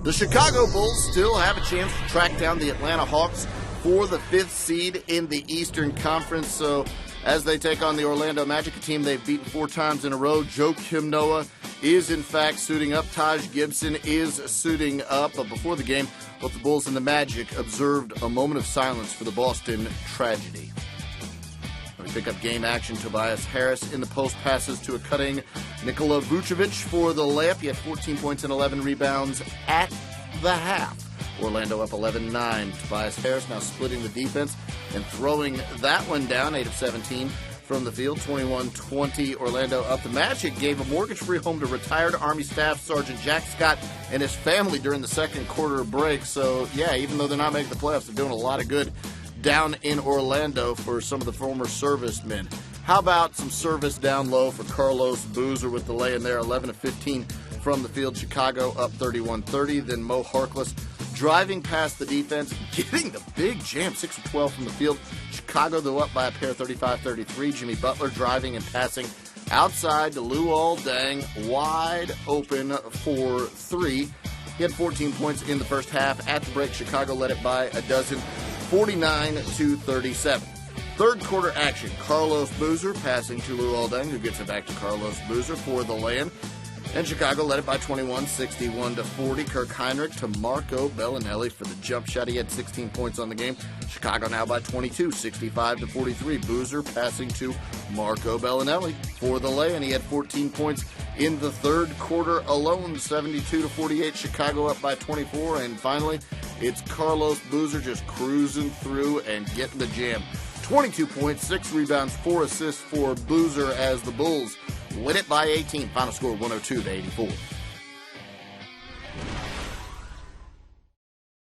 The Chicago Bulls still have a chance to track down the Atlanta Hawks for the 5th seed in the Eastern Conference. So as they take on the Orlando Magic, a team they've beaten 4 times in a row, Joakim Noah is in fact suiting up. Taj Gibson is suiting up. But before the game, both the Bulls and the Magic observed a moment of silence for the Boston tragedy. We pick up game action. Tobias Harris in the post passes to a cutting Nikola Vucevic for the layup. He had 14 points and 11 rebounds at the half. Orlando up 11-9. Tobias Harris now splitting the defense and throwing that one down, 8 of 17 from the field, 21-20. Orlando up. The Magic gave a mortgage-free home to retired Army Staff Sergeant Jack Scott and his family during the second quarter break. So, yeah, even though they're not making the playoffs, they're doing a lot of good down in Orlando for some of the former servicemen. How about some service down low for Carlos Boozer with the lay in there, 11 of 15 from the field. Chicago up 31-30. Then Mo Harkless driving past the defense, getting the big jam, 6 of 12 from the field. Chicago, though, up by a pair, 35-33. Jimmy Butler driving and passing outside to Luol Deng, wide open for 3. He had 14 points in the first half. At the break, Chicago led it by a dozen, 49-37. Third quarter action. Carlos Boozer passing to Luol Deng, who gets it back to Carlos Boozer for the lay-in. And Chicago led it by 21, 61-40. Kirk Heinrich to Marco Bellinelli for the jump shot. He had 16 points on the game. Chicago now by 22, 65-43. Boozer passing to Marco Bellinelli for the lay, and he had 14 points in the third quarter alone, 72-48. Chicago up by 24, and finally, it's Carlos Boozer just cruising through and getting the jam. 22 points, 6 rebounds, 4 assists for Boozer as the Bulls win it by 18. Final score 102-84.